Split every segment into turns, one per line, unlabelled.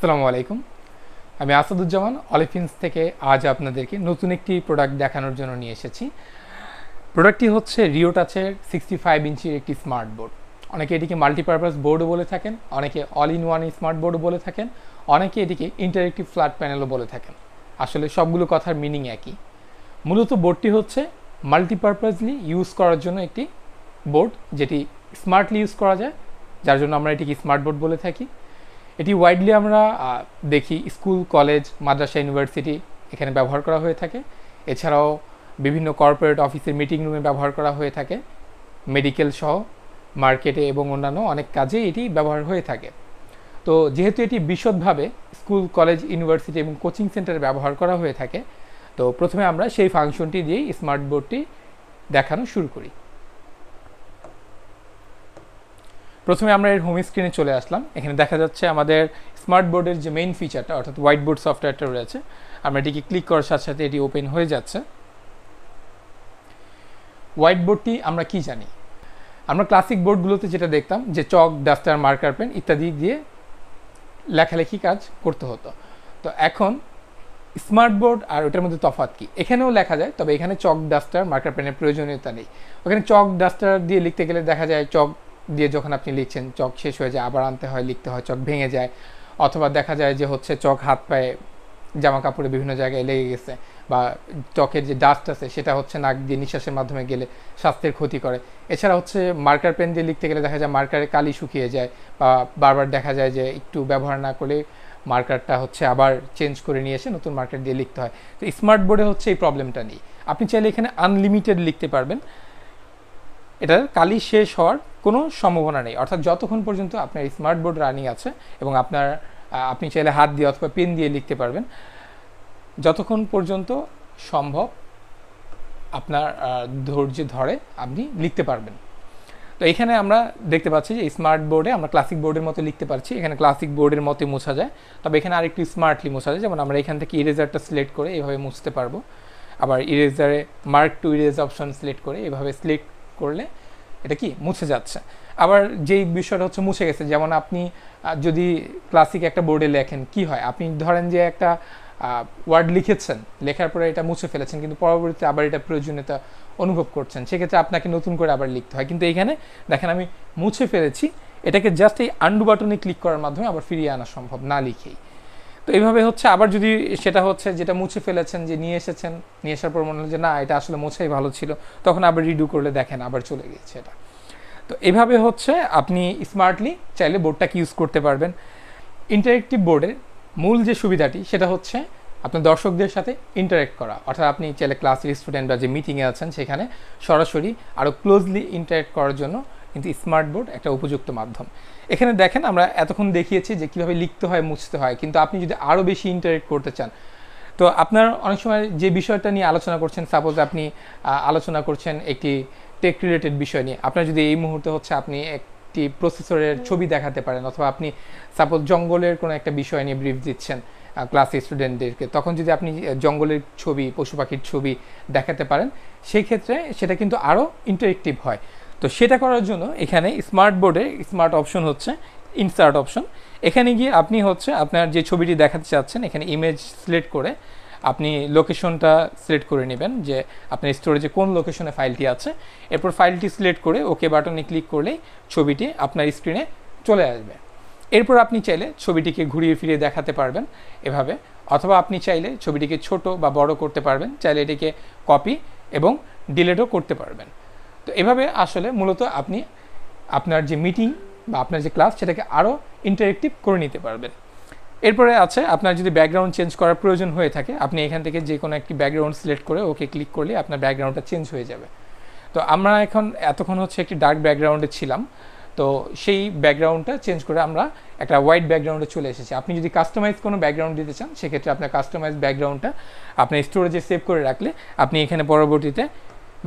আসসালামু আলাইকুম। আমি আসাদুজ্জামান অলিফিন্স থেকে আজ আপনাদেরকে নতুন একটি প্রোডাক্ট দেখানোর জন্য নিয়ে এসেছি। প্রোডাক্টটি হচ্ছে রিও টাচের 65 ইঞ্চির একটি স্মার্ট বোর্ড। অনেকে এটিকে মাল্টিপারপাস বোর্ডও বলে থাকেন, অনেকে অল ইন ওয়ান স্মার্ট বোর্ডও বলে থাকেন, অনেকে এটিকে ইন্টারেক্টিভ ফ্ল্যাট প্যানেলও বলে থাকেন। আসলে সবগুলো কথার মিনিং একই। মূলত বোর্ডটি হচ্ছে মাল্টিপারপাসলি ইউজ করার জন্য একটি বোর্ড, যেটি স্মার্টলি ইউজ করা যায়, যার জন্য আমরা এটিকে স্মার্ট বোর্ড বলে থাকি। এটি ওয়াইডলি আমরা দেখি স্কুল, কলেজ, মাদ্রাসা, ইউনিভার্সিটি এখানে ব্যবহার করা হয়ে থাকে। এছাড়াও বিভিন্ন কর্পোরেট অফিসের মিটিং রুমে ব্যবহার করা হয়ে থাকে, মেডিকেল সহ মার্কেটে এবং অন্যান্য অনেক কাজে এটি ব্যবহার হয়ে থাকে। তো যেহেতু এটি বিশদভাবে স্কুল, কলেজ, ইউনিভার্সিটি এবং কোচিং সেন্টারে ব্যবহার করা হয়ে থাকে, তো প্রথমে আমরা সেই ফাংশনটি দিয়েই স্মার্ট বোর্ডটি দেখানো শুরু করি। প্রথমে আমরা এর হোম স্ক্রিনে চলে আসলাম। এখানে দেখা যাচ্ছে আমাদের স্মার্ট বোর্ডের যে মেইন ফিচারটা অর্থাৎ হোয়াইট বোর্ড সফটওয়্যারটা রয়েছে, আমরা এটিকে ক্লিক করার সাথে সাথে এটি ওপেন হয়ে যাচ্ছে। হোয়াইট বোর্ডটি আমরা কি জানি? আমরা ক্লাসিক বোর্ডগুলোতে যেটা দেখতাম যে চক, ডাস্টার, মার্কার পেন ইত্যাদি দিয়ে লেখালেখি কাজ করতে হতো। তো এখন স্মার্ট বোর্ড আর ওটার মধ্যে তফাৎ কি? এখানেও লেখা যায়, তবে এখানে চক, ডাস্টার, মার্কার পেনের প্রয়োজনীয়তা নেই। ওখানে চক, ডাস্টার দিয়ে লিখতে গেলে দেখা যায় চক দিয়ে যখন আপনি লিখছেন চক শেষ হয়ে যায়, আবার আনতে হয়, লিখতে হয়, চক ভেঙে যায়। অথবা দেখা যায় যে হচ্ছে চক হাত পায়ে, জামা কাপড়ে বিভিন্ন জায়গায় লেগে গেছে, বা চকের যে ডাস্ট আছে সেটা হচ্ছে নাক দিয়ে নিঃশ্বাসের মাধ্যমে গেলে স্বাস্থ্যের ক্ষতি করে। এছাড়া হচ্ছে মার্কার পেন দিয়ে লিখতে গেলে দেখা যায় মার্কারে কালি শুকিয়ে যায়, বা বারবার দেখা যায় যে একটু ব্যবহার না করলে মার্কারটা হচ্ছে আবার চেঞ্জ করে নিয়ে এসে নতুন মার্কার দিয়ে লিখতে হয়। তো স্মার্ট বোর্ডে হচ্ছে এই প্রবলেমটা নেই। আপনি চাইলে এখানে আনলিমিটেড লিখতে পারবেন, এটার কালি শেষ হওয়ার কোনো সম্ভাবনা নেই। অর্থাৎ যতক্ষণ পর্যন্ত আপনার স্মার্ট বোর্ড রানিং আছে এবং আপনি চাইলে হাত দিয়ে অথবা পেন দিয়ে লিখতে পারবেন, যতক্ষণ পর্যন্ত সম্ভব আপনার ধৈর্য ধরে আপনি লিখতে পারবেন। তো এখানে আমরা দেখতে পাচ্ছি যে স্মার্ট বোর্ডে আমরা ক্লাসিক বোর্ডের মতো লিখতে পারছি। এখানে ক্লাসিক বোর্ডের মতো মোছা যায়, তবে এখানে আরেকটু স্মার্টলি মোছা যায়। যেমন আমরা এখান থেকে ইরেজারটা সিলেক্ট করে এভাবে মুছতে পারবো, আবার ইরেজারে mark to erase option select করে এভাবে সিলেক্ট করলে এটা কি মুছে যাচ্ছে। আবার যেই বিষয়টা হচ্ছে মুছে গেছে, যেমন আপনি যদি ক্লাসিক একটা বোর্ডে লেখেন, কি হয়, আপনি ধরেন যে একটা ওয়ার্ড লিখেছেন, লেখার পরে এটা মুছে ফেলেছেন, কিন্তু পরবর্তীতে আবার এটা প্রয়োজনীয়তা অনুভব করছেন, সেক্ষেত্রে আপনাকে নতুন করে আবার লিখতে হয়। কিন্তু এখানে দেখেন আমি মুছে ফেলেছি, এটাকে জাস্ট এই আন্ডু বাটনে ক্লিক করার মাধ্যমে আবার ফিরিয়ে আনা সম্ভব, না লিখেই। তো এইভাবে হচ্ছে আবার যদি সেটা হচ্ছে যেটা মুছে ফেলেছেন, যে নিয়ে এসেছেন, নিয়ে আসার পর মনে হলো যে না এটা আসলে মোছাই ভালো ছিল, তখন আবার রিডু করলে দেখেন আবার চলে গেছে এটা। তো এভাবে হচ্ছে আপনি স্মার্টলি চাইলে বোর্ডটাকে ইউজ করতে পারবেন। ইন্টারেক্টিভ বোর্ডের মূল যে সুবিধাটি সেটা হচ্ছে আপনার দর্শকদের সাথে ইন্টারেক্ট করা। অর্থাৎ আপনি চাইলে ক্লাসের স্টুডেন্ট বা যে মিটিংয়ে আছেন সেখানে সরাসরি আরও ক্লোজলি ইন্টারেক্ট করার জন্য কিন্তু স্মার্ট বোর্ড একটা উপযুক্ত মাধ্যম। এখানে দেখেন আমরা এতক্ষণ দেখিয়েছি যে কীভাবে লিখতে হয়, মুছতে হয়, কিন্তু আপনি যদি আরও বেশি ইন্টারেক্ট করতে চান, তো আপনার অনেক সময় যে বিষয়টা নিয়ে আলোচনা করছেন, সাপোজ আপনি আলোচনা করছেন একটি টেক রিলেটেড বিষয় নিয়ে, আপনার যদি এই মুহূর্তে হচ্ছে আপনি একটি প্রসেসরের ছবি দেখাতে পারেন, অথবা আপনি সাপোজ জঙ্গলের কোনো একটা বিষয় নিয়ে ব্রিফ দিচ্ছেন ক্লাস স্টুডেন্টদেরকে, তখন যদি আপনি জঙ্গলের ছবি, পশু পাখির ছবি দেখাতে পারেন, সেই ক্ষেত্রে সেটা কিন্তু আরও ইন্টারেক্টিভ হয়। তো সেটা করার জন্য এখানে স্মার্ট বোর্ডে স্মার্ট অপশন হচ্ছে ইনসার্ট অপশন। এখানে গিয়ে আপনি হচ্ছে আপনার যে ছবিটি দেখাতে চাচ্ছেন, এখানে ইমেজ সিলেক্ট করে আপনি লোকেশনটা সিলেক্ট করে নেবেন, যে আপনার স্টোরেজে কোন লোকেশনে ফাইলটি আছে। এরপর ফাইলটি সিলেক্ট করে ওকে বাটনে ক্লিক করলেই ছবিটি আপনার স্ক্রিনে চলে আসবে। এরপর আপনি চাইলে ছবিটিকে ঘুরিয়ে ফিরিয়ে দেখাতে পারবেন এভাবে, অথবা আপনি চাইলে ছবিটিকে ছোট বা বড় করতে পারবেন, চাইলে এটিকে কপি এবং ডিলিটও করতে পারবেন। তো এভাবে আসলে মূলত আপনি আপনার যে মিটিং বা আপনার যে ক্লাস সেটাকে আরও ইন্টারেক্টিভ করে নিতে পারবেন। এরপরে আছে আপনার যদি ব্যাকগ্রাউন্ড চেঞ্জ করার প্রয়োজন হয়ে থাকে, আপনি এখান থেকে যে কোনো একটি ব্যাকগ্রাউন্ড সিলেক্ট করে ওকে ক্লিক করলে আপনার ব্যাকগ্রাউন্ডটা চেঞ্জ হয়ে যাবে। তো আমরা এতক্ষণ হচ্ছে একটি ডার্ক ব্যাকগ্রাউন্ডে ছিলাম, তো সেই ব্যাকগ্রাউন্ডটা চেঞ্জ করে আমরা একটা হোয়াইট ব্যাকগ্রাউন্ডে চলে এসেছি। আপনি যদি কাস্টমাইজ কোনো ব্যাকগ্রাউন্ড দিতে চান, সেক্ষেত্রে আপনার কাস্টমাইজ ব্যাকগ্রাউন্ডটা আপনার স্টোরেজে সেভ করে রাখলে আপনি এখানে পরবর্তীতে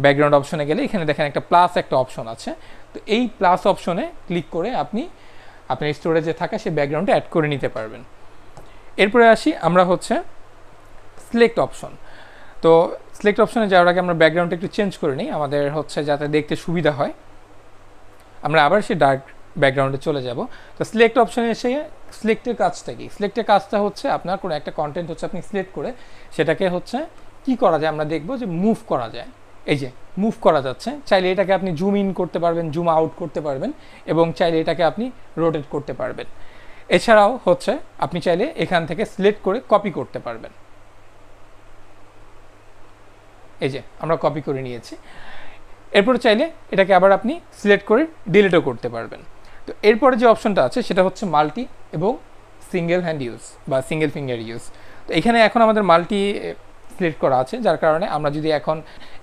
ব্যাকগ্রাউন্ড অপশনে গেলে এখানে দেখেন একটা প্লাস একটা অপশন আছে। তো এই প্লাস অপশনে ক্লিক করে আপনি আপনার স্টোরেজে থাকা সেই ব্যাকগ্রাউন্ডটা অ্যাড করে নিতে পারবেন। এরপরে আসি আমরা হচ্ছে সিলেক্ট অপশন। তো সিলেক্ট অপশনে যাওয়ার আগে আমরা ব্যাকগ্রাউন্ডটা একটু চেঞ্জ করে নিই, আমাদের হচ্ছে যাতে দেখতে সুবিধা হয়। আমরা আবার সেই ডার্ক ব্যাকগ্রাউন্ডে চলে যাব। তো সিলেক্ট অপশানে এসে সিলেক্টের কাজটা কি? সিলেক্টের কাজটা হচ্ছে আপনার কোনো একটা কন্টেন্ট হচ্ছে আপনি সিলেক্ট করে সেটাকে হচ্ছে কি করা যায় আমরা দেখব যে মুভ করা যায়। এই যে মুভ করা যাচ্ছে, চাইলে এটাকে আপনি জুম ইন করতে পারবেন, জুম আউট করতে পারবেন এবং চাইলে এটাকে আপনি রোটেট করতে পারবেন। এছাড়াও হচ্ছে আপনি চাইলে এখান থেকে সিলেক্ট করে কপি করতে পারবেন। এই যে আমরা কপি করে নিয়েছি। এরপরে চাইলে এটাকে আবার আপনি সিলেক্ট করে ডিলিটও করতে পারবেন। তো এরপরে যে অপশনটা আছে সেটা হচ্ছে মাল্টি এবং সিঙ্গেল হ্যান্ড ইউজ বা সিঙ্গেল ফিঙ্গার ইউজ। তো এখানে এখন আমাদের মাল্টি সিলেক্ট করা আছে, যার কারণে আমরা যদি এখন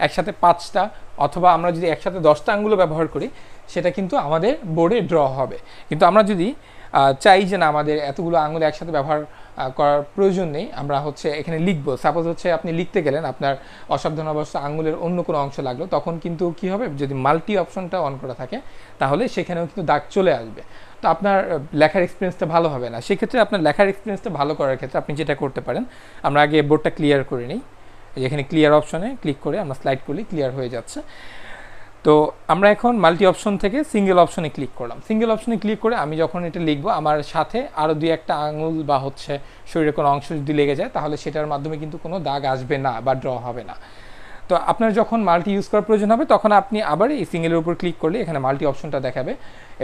একসাথে 5টা অথবা আমরা যদি একসাথে 10টা আঙ্গুলও ব্যবহার করি সেটা কিন্তু আমাদের বোর্ডে ড্র হবে। কিন্তু আমরা যদি চাই যে না আমাদের এতগুলো আঙুল একসাথে ব্যবহার করার প্রয়োজন নেই, আমরা হচ্ছে এখানে লিখবো, সাপোজ হচ্ছে আপনি লিখতে গেলেন আপনার অসাবধানবশত আঙুলের অন্য কোনো অংশ লাগলো, তখন কিন্তু কি হবে, যদি মাল্টি অপশনটা অন করা থাকে তাহলে সেখানেও কিন্তু দাগ চলে আসবে। তো আপনার লেখার এক্সপিরিয়েন্সটা ভালো হবে না। সেক্ষেত্রে আপনার লেখার এক্সপিরিয়েন্সটা ভালো করার ক্ষেত্রে আপনি যেটা করতে পারেন, আমরা আগে বোর্ডটা ক্লিয়ার করে নিই। এখানে ক্লিয়ার অপশনে ক্লিক করে আমরা স্লাইড করলে ক্লিয়ার হয়ে যাচ্ছে। তো আমরা এখন মাল্টি অপশন থেকে সিঙ্গেল অপশনে ক্লিক করলাম। সিঙ্গেল অপশনে ক্লিক করে আমি যখন এটা লিখবো আমার সাথে আরও 2-1টা আঙুল বা হচ্ছে শরীরের কোনো অংশ যদি লেগে যায় তাহলে সেটার মাধ্যমে কিন্তু কোনো দাগ আসবে না বা ড্র হবে না। তো আপনার যখন মাল্টি ইউজ করার প্রয়োজন হবে তখন আপনি আবার এই সিঙ্গেলের উপর ক্লিক করলে এখানে মাল্টি অপশনটা দেখাবে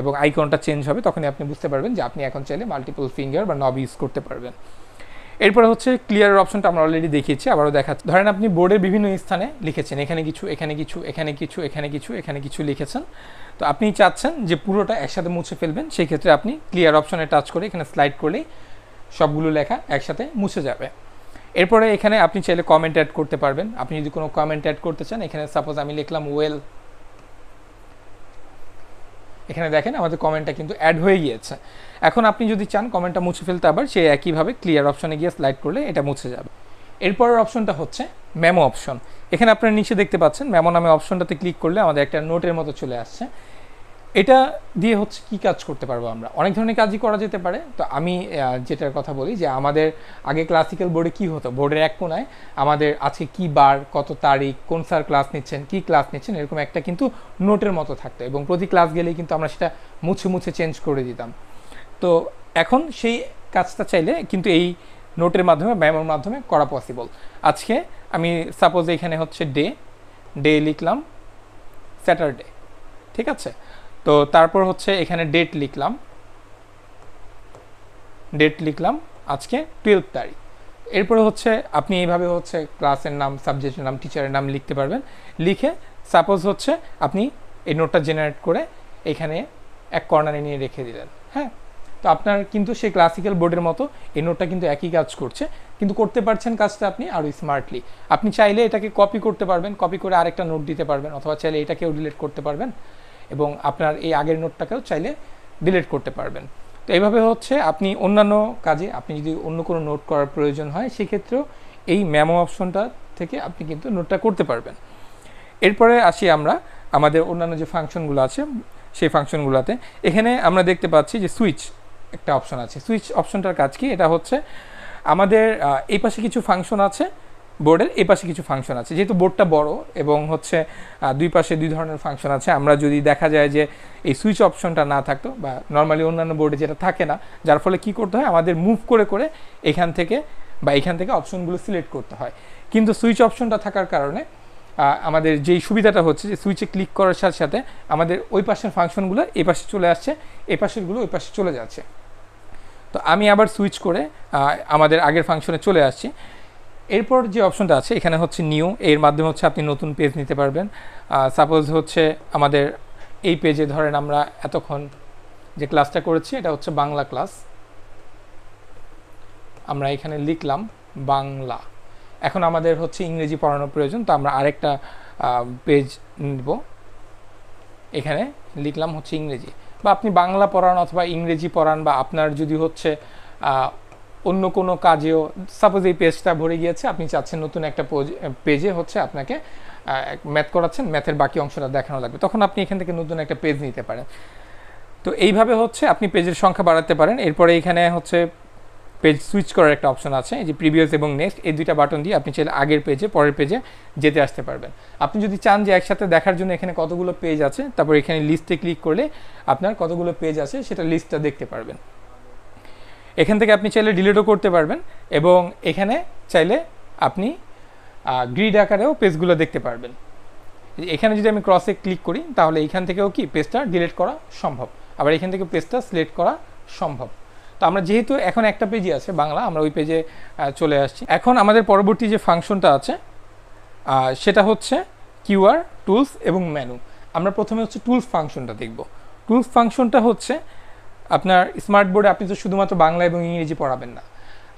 এবং আইকনটা চেঞ্জ হবে, তখনই আপনি বুঝতে পারবেন যে আপনি এখন চাইলে মাল্টিপল ফিঙ্গার বা নব ইউজ করতে পারবেন। এরপরে হচ্ছে ক্লিয়ারের অপশনটা আমরা অলরেডি দেখিয়েছি, আবারও দেখাচ্ছি। ধরেন আপনি বোর্ডের বিভিন্ন স্থানে লিখেছেন, এখানে কিছু, এখানে কিছু, এখানে কিছু, এখানে কিছু, এখানে কিছু লিখেছেন। তো আপনি চাচ্ছেন যে পুরোটা একসাথে মুছে ফেলবেন, সেই ক্ষেত্রে আপনি ক্লিয়ার অপশনে টাচ করে এখানে স্লাইড করলেই সবগুলো লেখা একসাথে মুছে যাবে। এরপরে এখানে আপনি চাইলে কমেন্ট অ্যাড করতে পারবেন। আপনি যদি কোনো কমেন্ট অ্যাড করতে চান, এখানে সাপোজ আমি লিখলাম ওয়েল, এখানে দেখেন আমাদের কমেন্টটা কিন্তু অ্যাড হয়ে গিয়েছে। এখন আপনি যদি চান কমেন্টটা মুছে ফেলতে আবার সেই একইভাবে ক্লিয়ার অপশনে গিয়ে স্লাইড করলে এটা মুছে যাবে। এরপরের অপশনটা হচ্ছে মেমো অপশন। এখানে আপনারা নিচে দেখতে পাচ্ছেন মেমো নামে অপশনটাতে ক্লিক করলে আমাদের একটা নোটের মতো চলে আসছে। এটা দিয়ে হচ্ছে কি কাজ করতে পারবো আমরা, অনেক ধরনের কাজই করা যেতে পারে। তো আমি যেটার কথা বলি যে আমাদের আগে ক্লাসিক্যাল বোর্ডে কি হতো, বোর্ডের এক কোনায় আমাদের আজকে কি বার, কত তারিখ, কোন স্যার ক্লাস নিচ্ছেন, কি ক্লাস নিচ্ছেন, এরকম একটা কিন্তু নোটের মতো থাকতো এবং প্রতি ক্লাস গেলেই কিন্তু আমরা সেটা মুছে মুছে চেঞ্জ করে দিতাম। তো এখন সেই কাজটা চাইলে কিন্তু এই নোটের মাধ্যমে, মেমোর মাধ্যমে করা পসিবল। আজকে আমি সাপোজ এখানে হচ্ছে ডে লিখলাম স্যাটারডে, ঠিক আছে। তো তারপর হচ্ছে এখানে ডেট লিখলাম আজকে 12 তারিখ। এরপরে হচ্ছে আপনি এইভাবে হচ্ছে ক্লাসের নাম, সাবজেক্টের নাম, টিচারের নাম লিখতে পারবেন। লিখে সাপোজ হচ্ছে আপনি এই নোটটা জেনারেট করে এখানে এক কর্নারে নিয়ে রেখে দিলেন। হ্যাঁ, তো আপনার কিন্তু সেই ক্লাসিক্যাল বোর্ডের মতো এই নোটটা কিন্তু একই কাজ করছে, কিন্তু করতে পারছেন কাজটা আপনি আরও স্মার্টলি। আপনি চাইলে এটাকে কপি করতে পারবেন, কপি করে আরেকটা নোট দিতে পারবেন, অথবা চাইলে এটাকেও ডিলিট করতে পারবেন এবং আপনার এই আগের নোটটাকেও চাইলে ডিলিট করতে পারবেন। তো এইভাবে হচ্ছে আপনি অন্যান্য কাজে, আপনি যদি অন্য কোনো নোট করার প্রয়োজন হয় সেক্ষেত্রেও এই মেমো অপশনটা থেকে আপনি কিন্তু নোটটা করতে পারবেন। এরপরে আসি আমরা আমাদের অন্যান্য যে ফাংশনগুলো আছে সেই ফাংশনগুলোতে। এখানে আমরা দেখতে পাচ্ছি যে সুইচ একটা অপশন আছে। সুইচ অপশনটার কাজ কি, এটা হচ্ছে আমাদের এই পাশে কিছু ফাংশন আছে, বোর্ডের এই পাশে কিছু ফাংশন আছে। যেহেতু বোর্ডটা বড় এবং হচ্ছে দুই পাশে দুই ধরনের ফাংশন আছে, আমরা যদি দেখা যায় যে এই সুইচ অপশনটা না থাকতো বা নর্মালি অন্যান্য বোর্ডে যেটা থাকে না, যার ফলে কি করতে হয়, আমাদের মুভ করে করে এখান থেকে অপশনগুলো সিলেক্ট করতে হয়। কিন্তু সুইচ অপশনটা থাকার কারণে আমাদের যেই সুবিধাটা হচ্ছে যে সুইচে ক্লিক করার সাথে সাথে আমাদের ওই পাশের ফাংশনগুলো এই পাশে চলে আসছে, এই পাশেরগুলো ওই পাশে চলে যাচ্ছে। তো আমি আবার সুইচ করে আমাদের আগের ফাংশনে চলে আসছি। এরপর যে অপশনটা আছে এখানে হচ্ছে নিউ, এর মাধ্যমে হচ্ছে আপনি নতুন পেজ নিতে পারবেন। সাপোজ হচ্ছে আমাদের এই পেজে ধরেন আমরা এতক্ষণ যে ক্লাসটা করেছি এটা হচ্ছে বাংলা ক্লাস, আমরা এখানে লিখলাম বাংলা। এখন আমাদের হচ্ছে ইংরেজি পড়ানোর প্রয়োজন, তো আমরা আরেকটা পেজ নিব, এখানে লিখলাম হচ্ছে ইংরেজি। বা আপনি বাংলা পড়ান অথবা ইংরেজি পড়ান, বা আপনার যদি হচ্ছে অন্য কোনো কাজেও, সাপোজ এই পেজটা ভরে গিয়েছে, আপনি চাচ্ছেন নতুন একটা পেজে হচ্ছে আপনাকে ম্যাথ করাচ্ছেন, ম্যাথের বাকি অংশটা দেখানো লাগবে, তখন আপনি এখান থেকে নতুন একটা পেজ নিতে পারেন। তো এইভাবে হচ্ছে আপনি পেজের সংখ্যা বাড়াতে পারেন। এরপরে এখানে হচ্ছে পেজ সুইচ করার একটা অপশন আছে, এই যে প্রিভিয়াস এবং নেক্সট, এই দুইটা বাটন দিয়ে আপনি চাইলে আগের পেজে পরের পেজে যেতে আসতে পারবেন। আপনি যদি চান যে একসাথে দেখার জন্য এখানে কতগুলো পেজ আছে, তারপর এখানে লিস্টে ক্লিক করলে আপনার কতগুলো পেজ আছে সেটা লিস্টটা দেখতে পারবেন। এখান থেকে আপনি চাইলে ডিলিটও করতে পারবেন এবং এখানে চাইলে আপনি গ্রিড আকারেও পেজগুলো দেখতে পারবেন। এখানে যদি আমি ক্রসে ক্লিক করি তাহলে এখান থেকেও কি পেজটা ডিলিট করা সম্ভব, আবার এখান থেকে পেজটা সিলেক্ট করা সম্ভব। তো আমরা যেহেতু এখন একটা পেজই আছে বাংলা, আমরা ওই পেজে চলে আসছি। এখন আমাদের পরবর্তী যে ফাংশনটা আছে সেটা হচ্ছে কিউআর, টুলস এবং মেনু। আমরা প্রথমে হচ্ছে টুলস ফাংশনটা দেখব। টুলস ফাংশনটা হচ্ছে আপনার স্মার্ট বোর্ডে আপনি তো শুধুমাত্র বাংলা এবং ইংরেজি পড়াবেন না,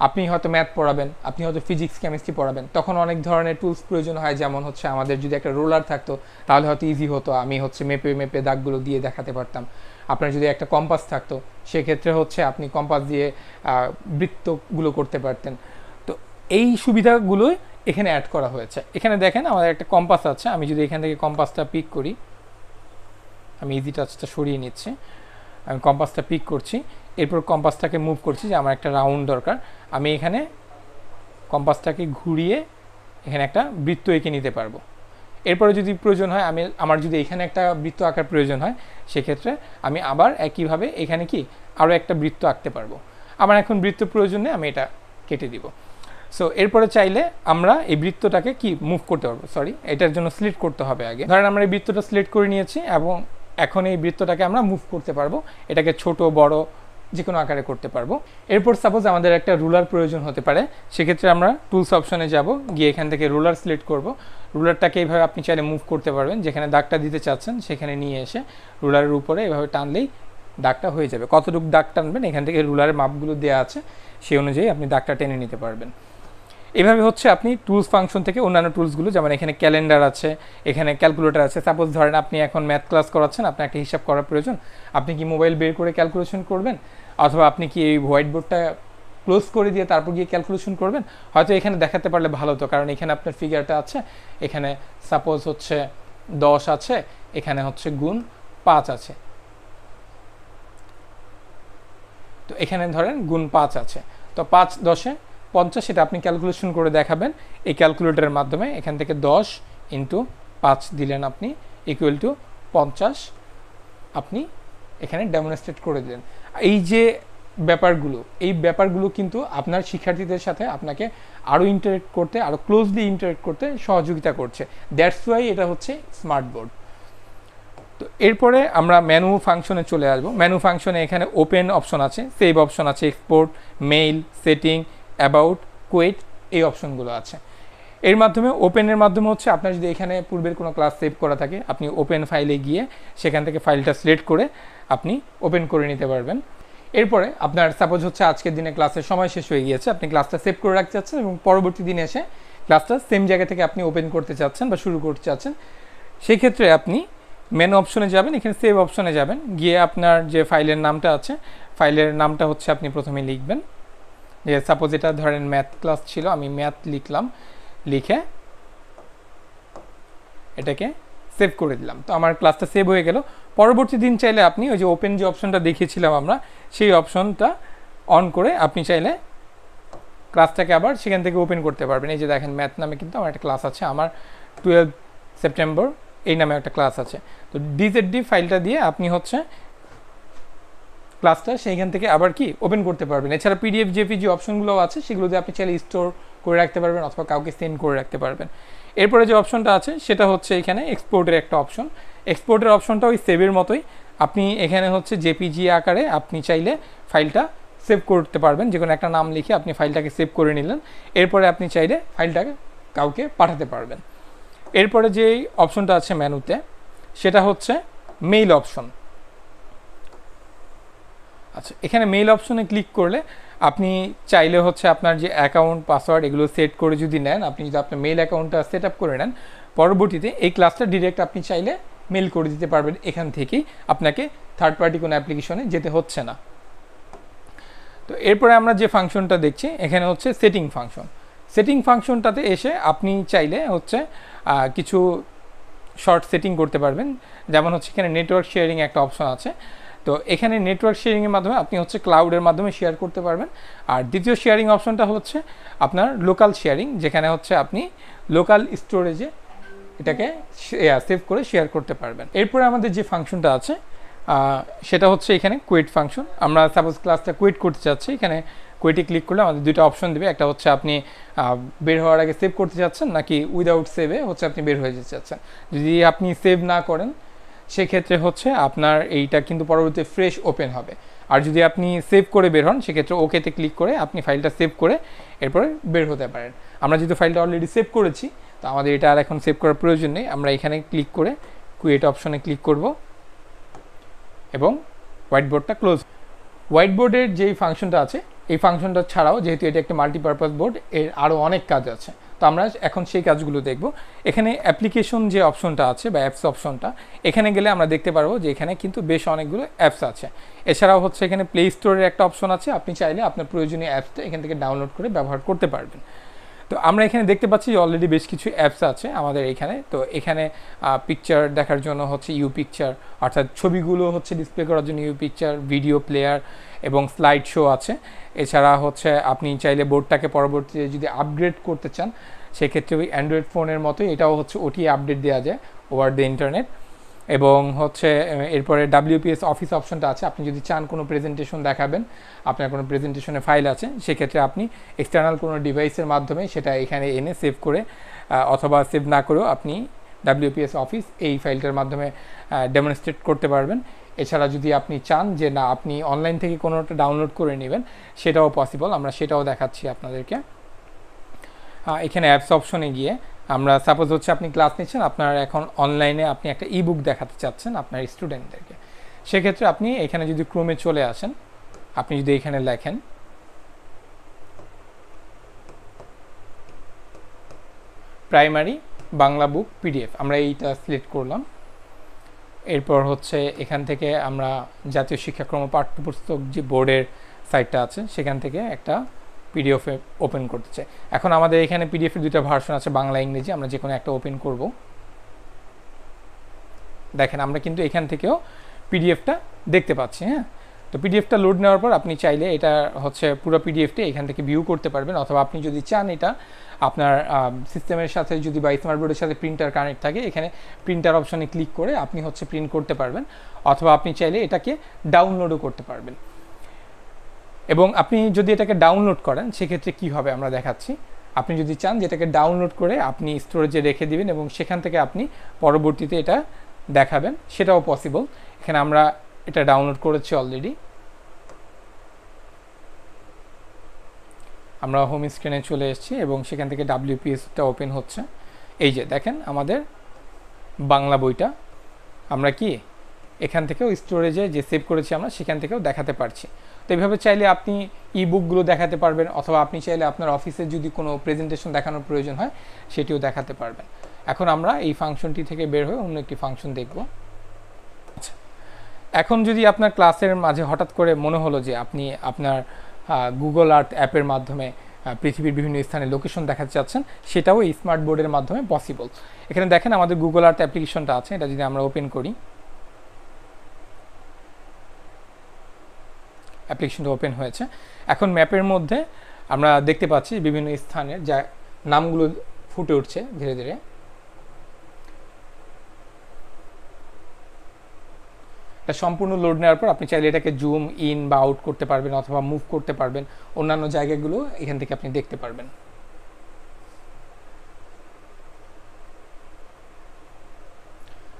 আপনি হয়তো ম্যাথ পড়াবেন, আপনি হয়তো ফিজিক্স কেমিস্ট্রি পড়াবেন, তখন অনেক ধরনের টুলস প্রয়োজন হয়। যেমন হচ্ছে আমাদের যদি একটা রোলার থাকতো তাহলে হয়তো ইজি হতো, আমি হচ্ছে মেপে মেপে দাগগুলো দিয়ে দেখাতে পারতাম। আপনার যদি একটা কম্পাস থাকতো সেক্ষেত্রে হচ্ছে আপনি কম্পাস দিয়ে বৃত্তগুলো করতে পারতেন। তো এই সুবিধাগুলোই এখানে অ্যাড করা হয়েছে। এখানে দেখেন আমাদের একটা কম্পাস আছে, আমি যদি এখান থেকে কম্পাসটা পিক করি, আমি ইজি টাচটা সরিয়ে নিচ্ছি, আমি কম্পাসটা পিক করছি, এরপর কম্পাসটাকে মুভ করছি যে আমার একটা রাউন্ড দরকার, আমি এখানে কম্পাসটাকে ঘুরিয়ে এখানে একটা বৃত্ত এঁকে নিতে পারবো। এরপরে যদি প্রয়োজন হয় আমার যদি এখানে একটা বৃত্ত আঁকার প্রয়োজন হয় সেক্ষেত্রে আমি আবার একইভাবে এখানে কি আরও একটা বৃত্ত আঁকতে পারবো। আমার এখন বৃত্ত প্রয়োজন নেই, আমি এটা কেটে দিব। সো এরপরে চাইলে আমরা এই বৃত্তটাকে কি মুভ করতে পারবো, এটার জন্য সিলেক্ট করতে হবে আগে। ধরেন আমরা এই বৃত্তটা সিলেক্ট করে নিয়েছি এবং এখন এই বৃত্তটাকে আমরা মুভ করতে পারবো, এটাকে ছোট বড় যে কোনো আকারে করতে পারবো। এরপর সাপোজ আমাদের একটা রুলার প্রয়োজন হতে পারে, সেক্ষেত্রে আমরা টুলস অপশনে যাব, গিয়ে এখান থেকে রুলার সিলেক্ট করব। রুলারটাকে এইভাবে আপনি চাইলে মুভ করতে পারবেন, যেখানে দাগটা দিতে চাচ্ছেন সেখানে নিয়ে এসে রুলারের উপরে এভাবে টানলেই দাগটা হয়ে যাবে। কতটুকু দাগ টানবেন এখান থেকে রুলারের মাপগুলো দেওয়া আছে, সেই অনুযায়ী আপনি দাগটা টেনে নিতে পারবেন। এভাবে হচ্ছে আপনি টুলস ফাংশন থেকে অন্যান্য টুলসগুলো, যেমন এখানে ক্যালেন্ডার আছে, এখানে ক্যালকুলেটর আছে। সাপোজ ধরেন আপনি এখন ম্যাথ ক্লাস করাচ্ছেন, আপনার একটা হিসাব করার প্রয়োজন, আপনি কি মোবাইল বের করে ক্যালকুলেশন করবেন, অথবা আপনি কি এই হোয়াইট বোর্ডটা ক্লোজ করে দিয়ে তারপর গিয়ে ক্যালকুলেশন করবেন? হয়তো এখানে দেখাতে পারলে ভালো হতো, কারণ এখানে আপনার ফিগারটা আছে, এখানে সাপোজ হচ্ছে 10 আছে, এখানে হচ্ছে গুণ 5 আছে, তো এখানে ধরেন গুণ 5 আছে, তো 5 10 50, সেটা আপনি ক্যালকুলেশন করে দেখাবেন এই ক্যালকুলেটরের মাধ্যমে। এখান থেকে 10 × 5 দিলেন আপনি ইকুয়াল টু 50, আপনি এখানে ডেমনস্ট্রেট করে দিলেন। এই যে ব্যাপারগুলো কিন্তু আপনার শিক্ষার্থীদের সাথে আপনাকে আরও ইন্টারেক্ট করতে, আরও ক্লোজলি ইন্টারেক্ট করতে সহযোগিতা করছে। দ্যাটস ওয়াই এটা হচ্ছে স্মার্ট বোর্ড। তো এরপরে আমরা মেনু ফাংশনে চলে আসবো। মেনু ফাংশনে এখানে ওপেন অপশন আছে, সেভ অপশন আছে, export, mail, setting, about, quit, এই অপশনগুলো আছে। এর মাধ্যমে ওপেনের মাধ্যমে হচ্ছে আপনার যদি এখানে পূর্বের কোনো ক্লাস সেভ করা থাকে, আপনি ওপেন ফাইলে গিয়ে সেখান থেকে ফাইলটা সিলেক্ট করে আপনি ওপেন করে নিতে পারবেন। এরপরে আপনার সাপোজ হচ্ছে আজকের দিনে ক্লাসের সময় শেষ হয়ে গিয়েছে, আপনি ক্লাসটা সেভ করে রাখতে চাচ্ছেন এবং পরবর্তী দিনে এসে ক্লাসটা সেম জায়গা থেকে আপনি ওপেন করতে চাচ্ছেন বা শুরু করতে চাচ্ছেন, সেই ক্ষেত্রে আপনি মেনু অপশনে যাবেন, এখানে সেভ অপশনে যাবেন, গিয়ে আপনার যে ফাইলের নামটা আছে, ফাইলের নামটা হচ্ছে আপনি প্রথমে লিখবেন। যে সাপোজ এটা ধরেন ম্যাথ ক্লাস ছিল, আমি ম্যাথ লিখলাম, লিখে এটাকে সেভ করে দিলাম। তো আমার ক্লাসটা সেভ হয়ে গেল। পরবর্তী দিন চাইলে আপনি ওই যে ওপেন যে অপশনটা দেখিয়েছিলাম আমরা, সেই অপশনটা অন করে আপনি চাইলে ক্লাসটাকে আবার সেখান থেকে ওপেন করতে পারবেন। এই যে দেখেন ম্যাথ নামে কিন্তু আমার একটা ক্লাস আছে, আমার 12 সেপ্টেম্বর এই নামে একটা ক্লাস আছে। তো ডিজেডডি ফাইলটা দিয়ে আপনি হচ্ছে ক্লাসটা সেইখান থেকে আবার কি ওপেন করতে পারবেন। এছাড়া পিডিএফ জেপিজি অপশনগুলো আছে, সেগুলো দিয়ে আপনি চাইলে স্টোর করে রাখতে পারবেন অথবা কাউকে সেন্ড করে রাখতে পারবেন। এরপরে যে অপশনটা আছে সেটা হচ্ছে এখানে এক্সপোর্টের একটা অপশন। এক্সপোর্টের অপশনটা ওই সেভের মতোই, আপনি এখানে হচ্ছে জেপিজি আকারে আপনি চাইলে ফাইলটা সেভ করতে পারবেন, যে কোনো একটা নাম লিখে আপনি ফাইলটাকে সেভ করে নিলেন। এরপরে আপনি চাইলে ফাইলটাকে কাউকে পাঠাতে পারবেন। এরপরে যে অপশনটা আছে মেনুতে, সেটা হচ্ছে মেইল অপশন। আচ্ছা, এখানে মেইল অপশনে ক্লিক করলে আপনি চাইলে হচ্ছে আপনার যে অ্যাকাউন্ট, পাসওয়ার্ড এগুলো সেট করে যদি নেন, আপনি যদি আপনার মেইল অ্যাকাউন্টটা সেট আপ করে নেন, পরবর্তীতে এই ক্লাসটা ডিরেক্ট আপনি চাইলে মেইল করে দিতে পারবেন এখান থেকেই, আপনাকে থার্ড পার্টি কোনো অ্যাপ্লিকেশনে যেতে হচ্ছে না। তো এরপরে আমরা যে ফাংশনটা দেখছি এখানে হচ্ছে সেটিং ফাংশন। সেটিং ফাংশনটাতে এসে আপনি চাইলে হচ্ছে কিছু শর্ট সেটিং করতে পারবেন, যেমন হচ্ছে এখানে নেটওয়ার্ক শেয়ারিং একটা অপশন আছে। তো এখানে নেটওয়ার্ক শেয়ারিংয়ের মাধ্যমে আপনি হচ্ছে ক্লাউডের মাধ্যমে শেয়ার করতে পারবেন। আর দ্বিতীয় শেয়ারিং অপশনটা হচ্ছে আপনার লোকাল শেয়ারিং, যেখানে হচ্ছে আপনি লোকাল স্টোরেজে এটাকে সেভ করে শেয়ার করতে পারবেন। এরপরে আমাদের যে ফাংশনটা আছে সেটা হচ্ছে এখানে কুইট ফাংশন। আমরা সাপোজ ক্লাসটা কুইট করতে চাচ্ছি, এখানে কুইটে ক্লিক করলে আমাদের দুটো অপশন দেবে। একটা হচ্ছে আপনি বের হওয়ার আগে সেভ করতে চাচ্ছেন, নাকি উইদাউট সেভে হচ্ছে আপনি বের হয়ে যেতে চাচ্ছেন। যদি আপনি সেভ না করেন সেক্ষেত্রে হচ্ছে আপনার এইটা কিন্তু পরবর্তীতে ফ্রেশ ওপেন হবে। আর যদি আপনি সেভ করে বের হন সেক্ষেত্রে ওকেতে ক্লিক করে আপনি ফাইলটা সেভ করে এরপরে বের হতে পারেন। আমরা যেহেতু ফাইলটা অলরেডি সেভ করেছি, তো আমাদের এটা আর এখন সেভ করার প্রয়োজন নেই। আমরা এখানে ক্লিক করে কুইট অপশনে ক্লিক করব এবং হোয়াইট বোর্ডটা ক্লোজ। হোয়াইট বোর্ডের যেই ফাংশনটা আছে, এই ফাংশনটা ছাড়াও যেহেতু এটা একটা মাল্টিপারপাস বোর্ড, এর আরও অনেক কাজ আছে। তো আমরা এখন সেই কাজগুলো দেখব। এখানে অ্যাপ্লিকেশন যে অপশনটা আছে বা অ্যাপস অপশনটা, এখানে গেলে আমরা দেখতে পারবো যে এখানে কিন্তু বেশ অনেকগুলো অ্যাপস আছে। এছাড়াও হচ্ছে এখানে প্লে স্টোরের একটা অপশন আছে, আপনি চাইলে আপনার প্রয়োজনীয় অ্যাপসটা এখান থেকে ডাউনলোড করে ব্যবহার করতে পারবেন। তো আমরা এখানে দেখতে পাচ্ছি যে অলরেডি বেশ কিছু অ্যাপস আছে আমাদের এখানে। তো এখানে পিকচার দেখার জন্য হচ্ছে ইউ পিকচার, অর্থাৎ ছবিগুলো হচ্ছে ডিসপ্লে করার জন্য ইউ পিকচার, ভিডিও প্লেয়ার এবং স্লাইড শো আছে। এছাড়া হচ্ছে আপনি চাইলে বোর্ডটাকে পরবর্তীতে যদি আপগ্রেড করতে চান সেক্ষেত্রে ওই অ্যান্ড্রয়েড ফোনের মতোই এটাও হচ্ছে ওটি আপডেট দেওয়া যায় ওভার দ্য ইন্টারনেট। এবং হচ্ছে এরপরে WPS অফিস অপশনটা আছে। আপনি যদি চান কোনো প্রেজেন্টেশন দেখাবেন, আপনার কোনো প্রেজেন্টেশনের ফাইল আছে, সেক্ষেত্রে আপনি এক্সটার্নাল কোনো ডিভাইসের মাধ্যমে সেটা এখানে এনে সেভ করে অথবা সেভ না করেও আপনি WPS অফিস এই ফাইলটার মাধ্যমে ডেমনস্ট্রেট করতে পারবেন। এছাড়া যদি আপনি চান যে না আপনি অনলাইন থেকে কোনোটা ডাউনলোড করে নেবেন, সেটাও পসিবল, আমরা সেটাও দেখাচ্ছি আপনাদেরকে। এখানে অ্যাপস অপশনে গিয়ে আমরা সাপোজ হচ্ছে আপনি ক্লাস নিচ্ছেন, আপনার এখন অনলাইনে আপনি একটা ইবুক দেখাতে চাচ্ছেন আপনার স্টুডেন্টদেরকে, সেক্ষেত্রে আপনি এখানে যদি ক্রোমে চলে আসেন, আপনি যদি এখানে লেখেন প্রাইমারি বাংলা বুক PDF, আমরা এইটা সিলেক্ট করলাম। এরপর হচ্ছে এখান থেকে আমরা জাতীয় শিক্ষাক্রম পাঠ্যপুস্তক যে বোর্ডের সাইটটা আছে সেখান থেকে একটা PDF ওপেন করতে চাই। এখন আমাদের এখানে PDF এর দুটো ভার্সন আছে, বাংলা ইংরেজি। আমরা যে কোনো একটা ওপেন করব। দেখেন আমরা কিন্তু এখান থেকেও PDFটা দেখতে পাচ্ছি। হ্যাঁ, তো PDFটা লোড নেওয়ার পর আপনি চাইলে এটা হচ্ছে পুরো PDFটা এখান থেকে ভিউ করতে পারবেন, অথবা আপনি যদি চান এটা আপনার সিস্টেমের সাথে যদি বা স্মার্ট বোর্ডের সাথে প্রিন্টার কানেক্ট থাকে, এখানে প্রিন্টার অপশনে ক্লিক করে আপনি হচ্ছে প্রিন্ট করতে পারবেন, অথবা আপনি চাইলে এটাকে ডাউনলোডও করতে পারবেন। এবং আপনি যদি এটাকে ডাউনলোড করেন সেক্ষেত্রে কি হবে আমরা দেখাচ্ছি। আপনি যদি চান যে এটাকে ডাউনলোড করে আপনি স্টোরেজে রেখে দিবেন এবং সেখান থেকে আপনি পরবর্তীতে এটা দেখাবেন, সেটাও পসিবল। এখানে আমরা এটা ডাউনলোড করেছি অলরেডি। আমরা হোম স্ক্রিনে চলে এসেছি এবং সেখান থেকে WPSটা ওপেন হচ্ছে। এই যে দেখেন আমাদের বাংলা বইটা আমরা কি এখান থেকেও স্টোরেজে যে সেভ করেছি আমরা সেখান থেকেও দেখাতে পারছি। তো এইভাবে চাইলে আপনি ইবুকগুলো দেখাতে পারবেন, অথবা আপনি চাইলে আপনার অফিসে যদি কোনো প্রেজেন্টেশন দেখানোর প্রয়োজন হয় সেটিও দেখাতে পারবেন। এখন আমরা এই ফাংশনটি থেকে বের হয়ে অন্য একটি ফাংশন দেখব। আচ্ছা, এখন যদি আপনার ক্লাসের মাঝে হঠাৎ করে মনে হলো যে আপনি আপনার গুগল আর্থ অ্যাপের মাধ্যমে পৃথিবীর বিভিন্ন স্থানে লোকেশন দেখাতে চাচ্ছেন, সেটাও এই স্মার্ট বোর্ডের মাধ্যমে পসিবল। এখানে দেখেন আমাদের গুগল আর্থ অ্যাপ্লিকেশনটা আছে, এটা যদি আমরা ওপেন করি, অ্যাপ্লিকেশনটা ওপেন হয়েছে। এখন ম্যাপের মধ্যে আমরা দেখতে পাচ্ছি বিভিন্ন স্থানের যা নামগুলো ফুটে উঠছে ধীরে ধীরে। এটা সম্পূর্ণ লোড নেওয়ার পর আপনি চাইলে এটাকে জুম ইন বা আউট করতে পারবেন, অথবা মুভ করতে পারবেন, অন্যান্য জায়গাগুলো এখান থেকে আপনি দেখতে পারবেন।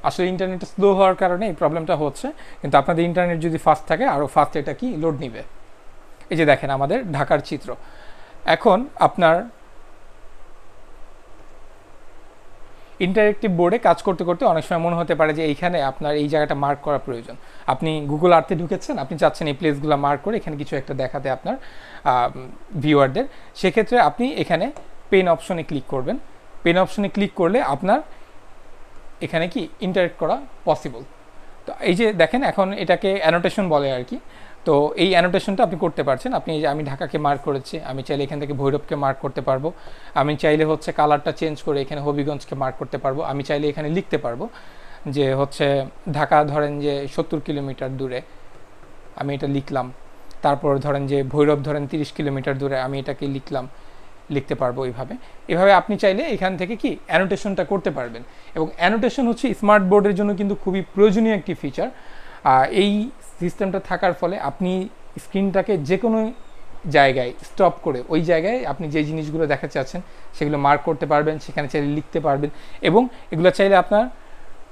আসলে ইন্টারনেট স্লো হওয়ার কারণে এই প্রবলেমটা হচ্ছে, কিন্তু আপনাদের ইন্টারনেট যদি ফাস্ট থাকে আরও ফাস্ট এটা কি লোড নিবে। এই যে দেখেন আমাদের ঢাকার চিত্র। এখন আপনার ইন্টারেক্টিভ বোর্ডে কাজ করতে করতে অনেক সময় মনে হতে পারে যে এইখানে আপনার এই জায়গাটা মার্ক করা প্রয়োজন। আপনি গুগল আর্থে ঢুকেছেন, আপনি চাচ্ছেন এই প্লেসগুলো মার্ক করে এখানে কিছু একটা দেখাতে আপনার ভিউয়ারদের, সেক্ষেত্রে আপনি এখানে পেন অপশনে ক্লিক করবেন। পেন অপশনে ক্লিক করলে আপনার এখানে কি ইন্টারেক্ট করা পসিবল। তো এই যে দেখেন এখন এটাকে অ্যানোটেশন বলে আর কি। তো এই অ্যানোটেশনটা আপনি করতে পারছেন। আপনি এই যে আমি ঢাকাকে মার্ক করেছি, আমি চাইলে এখান থেকে ভৈরবকে মার্ক করতে পারবো, আমি চাইলে হচ্ছে কালারটা চেঞ্জ করে এখানে হবিগঞ্জকে মার্ক করতে পারবো, আমি চাইলে এখানে লিখতে পারবো যে হচ্ছে ঢাকা ধরেন যে 70 কিলোমিটার দূরে আমি এটা লিখলাম। তারপর ধরেন যে ভৈরব ধরেন 30 কিলোমিটার দূরে, আমি এটাকে লিখতে পারবো এভাবে আপনি চাইলে এখান থেকে কি অ্যানোটেশনটা করতে পারবেন। এবং অ্যানোটেশন হচ্ছে স্মার্ট বোর্ডের জন্য কিন্তু খুবই প্রয়োজনীয় একটি ফিচার। এই সিস্টেমটা থাকার ফলে আপনি স্ক্রিনটাকে যে কোনো জায়গায় স্টপ করে ওই জায়গায় আপনি যে জিনিসগুলো দেখাতে চাচ্ছেন সেগুলো মার্ক করতে পারবেন, সেখানে চাইলে লিখতে পারবেন এবং এগুলো চাইলে আপনার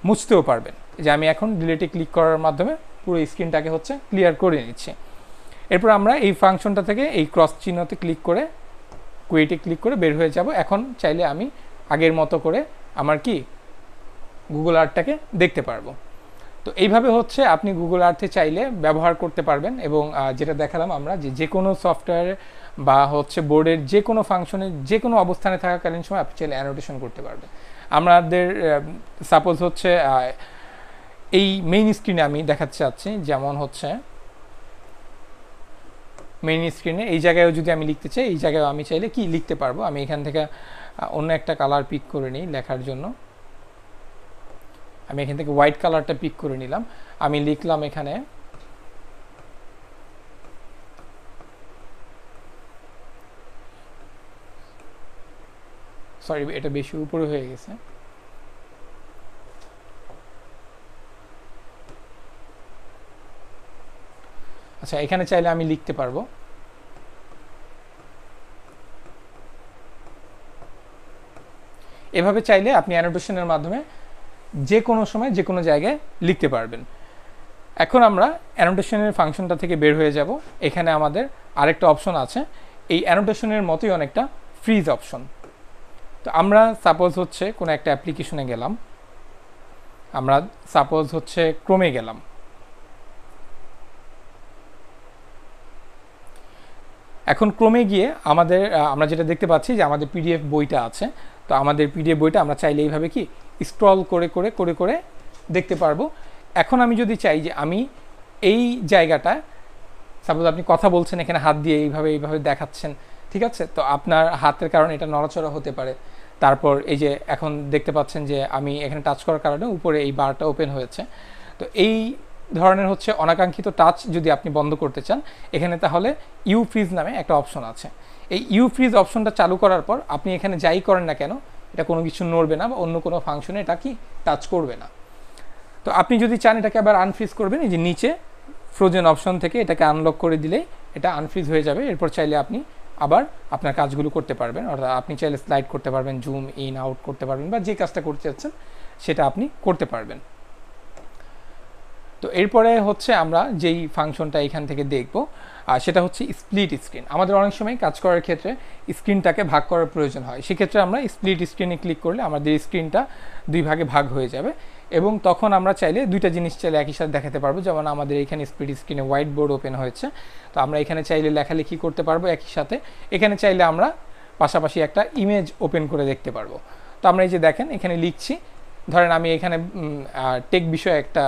মুছতেও পারবেন। যে আমি এখন ডিলিটে ক্লিক করার মাধ্যমে পুরো স্ক্রিনটাকে হচ্ছে ক্লিয়ার করে নিচ্ছি। এরপর আমরা এই ফাংশনটা থেকে এই ক্রস চিহ্নতে ক্লিক করে কুইটে ক্লিক করে বের হয়ে যাব। এখন চাইলে আমি আগের মতো করে আমার কি গুগল আর্টটাকে দেখতে পারবো। তো এইভাবে হচ্ছে আপনি গুগল আর্থে চাইলে ব্যবহার করতে পারবেন। এবং যেটা দেখালাম আমরা যে কোনো সফটওয়্যার বা হচ্ছে বোর্ডের যে কোনো ফাংশনে যে কোনো অবস্থানে থাকাকালীন সময় আপনি চাইলে অ্যানোটেশন করতে পারবেন। আমাদের সাপোজ হচ্ছে এই মেইন স্ক্রিনে আমি দেখাতে চাচ্ছি, যেমন হচ্ছে মেইন স্ক্রিনে এই জায়গায়ও যদি আমি লিখতে চাই, এই জায়গায় আমি চাইলে কি লিখতে পারবো। আমি এখান থেকে অন্য একটা কালার পিক করে নিই লেখার জন্য। আমি এখান থেকে হোয়াইট কালারটা পিক করে নিলাম। আমি লিখলাম এখানে সরি এটা বেশি উপরে হয়ে গেছে। আচ্ছা, এখানে চাইলে আমি লিখতে পারবো। এভাবে চাইলে আপনি অ্যানোটেশনের মাধ্যমে যে কোনো সময় যে কোনো জায়গায় লিখতে পারবেন। এখন আমরা অ্যানোটেশনের ফাংশনটা থেকে বের হয়ে যাব। এখানে আমাদের আরেকটা অপশন আছে, এই অ্যানোটেশনের মতোই অনেকটা ফ্রিজ অপশন। তো আমরা সাপোজ হচ্ছে কোনো একটা অ্যাপ্লিকেশনে গেলাম, আমরা সাপোজ হচ্ছে ক্রোমে গেলাম। এখন ক্রোমে গিয়ে আমরা যেটা দেখতে পাচ্ছি যে আমাদের পিডিএফ বইটা আছে। তো আমাদের পিডিএফ বইটা আমরা চাইলে এইভাবে কি স্ক্রল করে করে করে করে দেখতে পারবো। এখন আমি যদি চাই যে আমি এই জায়গাটা, সাপোজ আপনি কথা বলছেন এখানে হাত দিয়ে এইভাবে দেখাচ্ছেন, ঠিক আছে, তো আপনার হাতের কারণে এটা নড়াচড়া হতে পারে। তারপর এই যে এখন দেখতে পাচ্ছেন যে আমি এখানে টাচ করার কারণে উপরে এই বারটা ওপেন হয়েছে। তো এই ধরনের হচ্ছে অনাকাঙ্ক্ষিত টাচ যদি আপনি বন্ধ করতে চান, এখানে তাহলে ইউ ফ্রিজ নামে একটা অপশন আছে। এই ইউ ফ্রিজ অপশনটা চালু করার পর আপনি এখানে যাই করেন না কেন এটা কোনো কিছু নড়বে না বা অন্য কোনো ফাংশনে এটা কি টাচ করবে না। তো আপনি যদি চান এটাকে আবার আনফ্রিজ করবেন, এই যে নিচে ফ্রোজেন অপশন থেকে এটাকে আনলক করে দিলেই এটা আনফ্রিজ হয়ে যাবে। এরপর চাইলে আপনি আবার আপনার কাজগুলো করতে পারবেন, অর্থাৎ আপনি চাইলে স্লাইড করতে পারবেন, জুম ইন আউট করতে পারবেন, বা যে কাজটা করতে চাচ্ছেন সেটা আপনি করতে পারবেন। তো এরপরে হচ্ছে আমরা যেই ফাংশনটা এখান থেকে দেখব সেটা হচ্ছে স্প্লিট স্ক্রিন। আমাদের অনেক সময় কাজ করার ক্ষেত্রে স্ক্রিনটাকে ভাগ করার প্রয়োজন হয়, সেক্ষেত্রে আমরা স্প্লিট স্ক্রিনে ক্লিক করলে আমাদের স্ক্রিনটা দুই ভাগে ভাগ হয়ে যাবে এবং তখন আমরা চাইলে দুইটা জিনিস চাইলে একই সাথে দেখাতে পারবো। যেমন আমাদের এখানে স্প্লিট স্ক্রিনে হোয়াইট বোর্ড ওপেন হয়েছে, তো আমরা এখানে চাইলে লেখালেখি করতে পারবো একই সাথে। এখানে চাইলে আমরা পাশাপাশি একটা ইমেজ ওপেন করে দেখতে পারবো। তো আমরা এই যে দেখেন এখানে লিখছি, ধরেন আমি এখানে টেক বিষয়ে একটা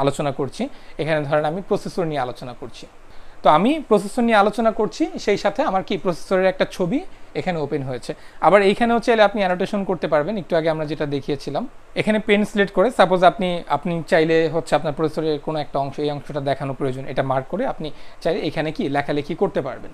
আলোচনা করছি, এখানে ধরেন আমি প্রসেসর নিয়ে আলোচনা করছি। তো আমি প্রসেসর নিয়ে আলোচনা করছি, সেই সাথে আমার কি প্রসেসরের একটা ছবি এখানে ওপেন হয়েছে। আবার এইখানেও চাইলে আপনি অ্যানোটেশন করতে পারবেন, একটু আগে আমরা যেটা দেখিয়েছিলাম। এখানে পেন সিলেক্ট করে সাপোজ আপনি চাইলে হচ্ছে আপনার প্রসেসরের কোনো একটা অংশ, এই অংশটা দেখানো প্রয়োজন, এটা মার্ক করে আপনি চাইলে এখানে কি লেখালেখি করতে পারবেন।